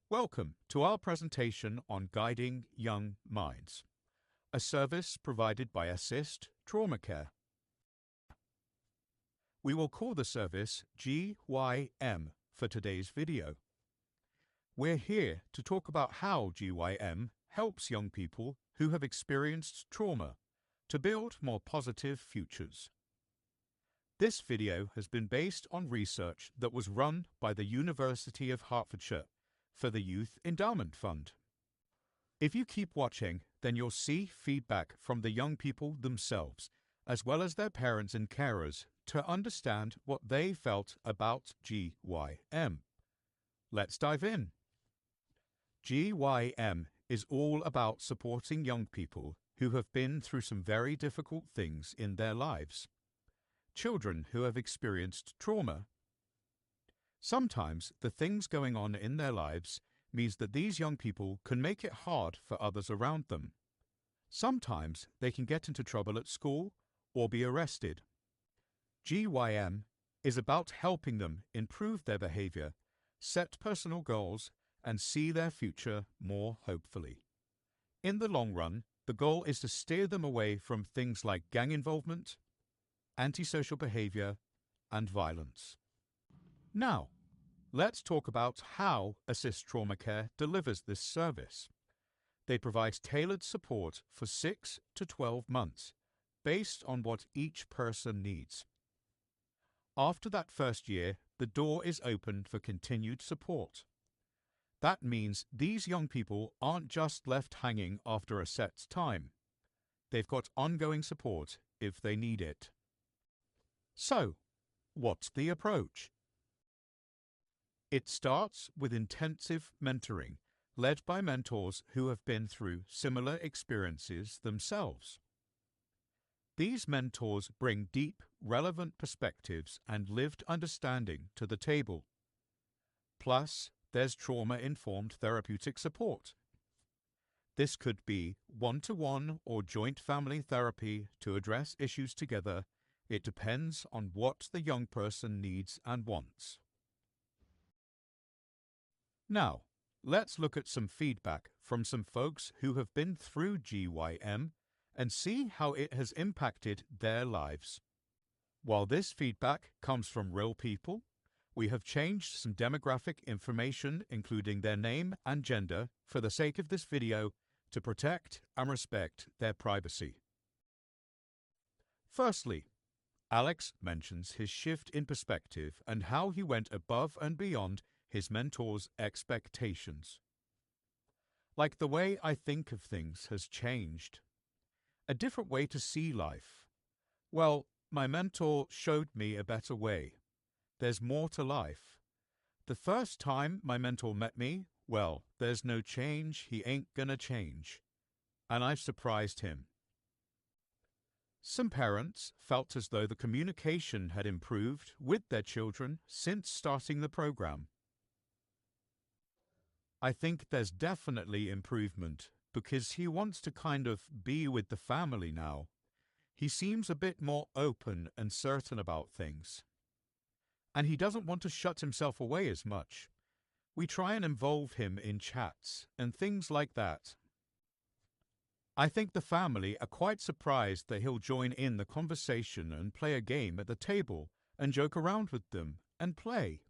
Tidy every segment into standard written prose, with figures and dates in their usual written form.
Welcome to our presentation on Guiding Young Minds, a service provided by Assist Trauma Care. We will call the service GYM for today's video. We're here to talk about how GYM helps young people who have experienced trauma to build more positive futures. This video has been based on research that was run by the University of Hertfordshire for the Youth Endowment Fund. If you keep watching, then you'll see feedback from the young people themselves, as well as their parents and carers, to understand what they felt about GYM. Let's dive in. GYM is all about supporting young people who have been through some very difficult things in their lives. Children who have experienced trauma. Sometimes the things going on in their lives means that these young people can make it hard for others around them. Sometimes they can get into trouble at school or be arrested. GYM is about helping them improve their behavior, set personal goals, and see their future more hopefully. In the long run, the goal is to steer them away from things like gang involvement, antisocial behavior, and violence. Now, let's talk about how Assist Trauma Care delivers this service. They provide tailored support for 6 to 12 months, based on what each person needs. After that first year, the door is open for continued support. That means these young people aren't just left hanging after a set time. They've got ongoing support if they need it. So, what's the approach? It starts with intensive mentoring, led by mentors who have been through similar experiences themselves. These mentors bring deep, relevant perspectives and lived understanding to the table. Plus, there's trauma-informed therapeutic support. This could be one-to-one or joint family therapy to address issues together. It depends on what the young person needs and wants. Now, let's look at some feedback from some folks who have been through GYM and see how it has impacted their lives. While this feedback comes from real people, we have changed some demographic information, including their name and gender, for the sake of this video to protect and respect their privacy. Firstly, Alex mentions his shift in perspective and how he went above and beyond his mentor's expectations. Like the way I think of things has changed. A different way to see life. Well, my mentor showed me a better way. There's more to life. The first time my mentor met me, well, there's no change, he ain't gonna change. And I've surprised him. Some parents felt as though the communication had improved with their children since starting the program. I think there's definitely improvement because he wants to kind of be with the family now. He seems a bit more open and certain about things. And he doesn't want to shut himself away as much. We try and involve him in chats and things like that. I think the family are quite surprised that he'll join in the conversation and play a game at the table and joke around with them and play.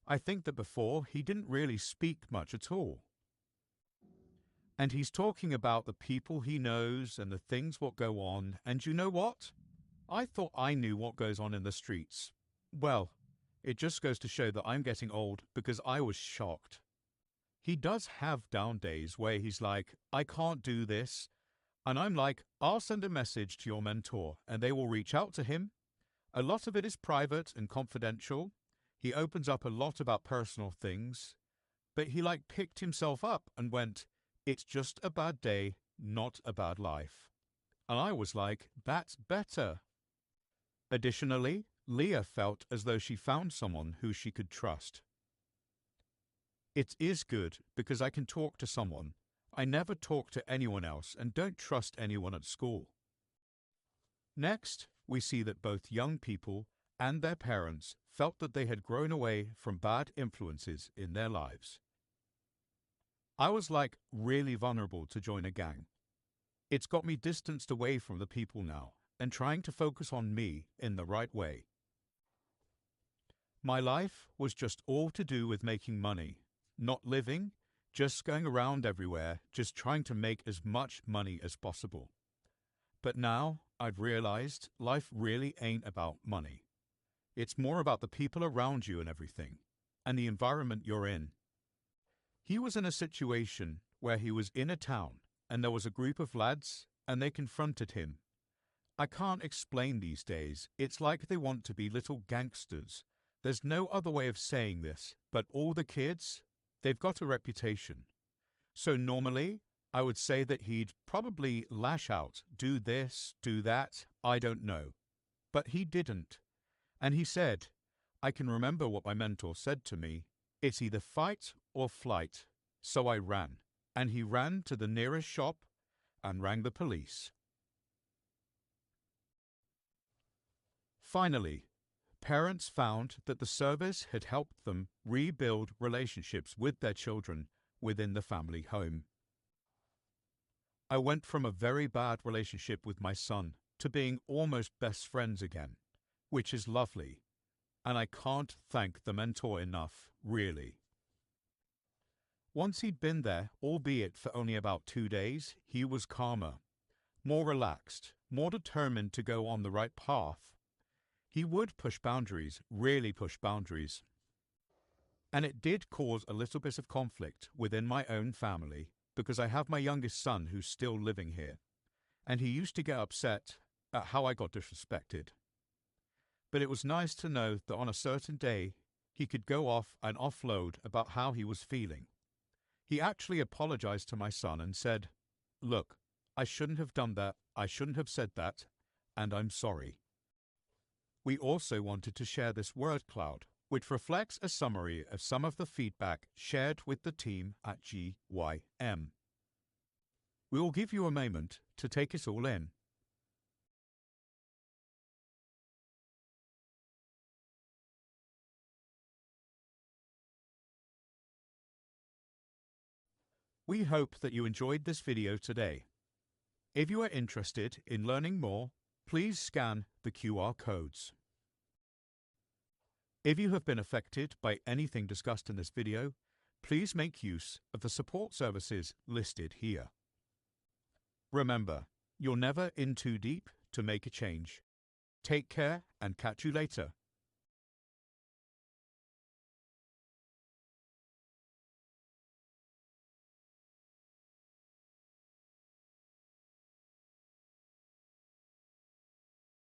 I think that before he didn't really speak much at all. And he's talking about the people he knows and the things what go on, and you know what? I thought I knew what goes on in the streets. Well, it just goes to show that I'm getting old because I was shocked. He does have down days where he's like, I can't do this. And I'm like, I'll send a message to your mentor and they will reach out to him. A lot of it is private and confidential. He opens up a lot about personal things. But he picked himself up and went, it's just a bad day, not a bad life. And I was like, that's better. Additionally, Leah felt as though she found someone who she could trust. It is good because I can talk to someone. I never talk to anyone else and don't trust anyone at school. Next, we see that both young people and their parents felt that they had grown away from bad influences in their lives. I was like really vulnerable to join a gang. It's got me distanced away from the people now and trying to focus on me in the right way. My life was just all to do with making money, not living, just going around everywhere, just trying to make as much money as possible. But now I've realized life really ain't about money. It's more about the people around you and everything, and the environment you're in. He was in a situation where he was in a town, and there was a group of lads, and they confronted him. I can't explain these days. It's like they want to be little gangsters. There's no other way of saying this, but all the kids, they've got a reputation. So normally, I would say that he'd probably lash out, do this, do that, I don't know. But he didn't. And he said, I can remember what my mentor said to me, it's either fight or flight. So I ran, and he ran to the nearest shop and rang the police. Finally, parents found that the service had helped them rebuild relationships with their children within the family home. I went from a very bad relationship with my son to being almost best friends again, which is lovely, and I can't thank the mentor enough, really. Once he'd been there, albeit for only about 2 days, he was calmer, more relaxed, more determined to go on the right path. He would push boundaries, really push boundaries. And it did cause a little bit of conflict within my own family because I have my youngest son who's still living here, and he used to get upset at how I got disrespected. But it was nice to know that on a certain day, he could go off and offload about how he was feeling. He actually apologized to my son and said, "Look, I shouldn't have done that, I shouldn't have said that, and I'm sorry." We also wanted to share this word cloud, which reflects a summary of some of the feedback shared with the team at GYM. We will give you a moment to take it all in. We hope that you enjoyed this video today. If you are interested in learning more, please scan the QR codes. If you have been affected by anything discussed in this video, please make use of the support services listed here. Remember, you're never in too deep to make a change. Take care and catch you later.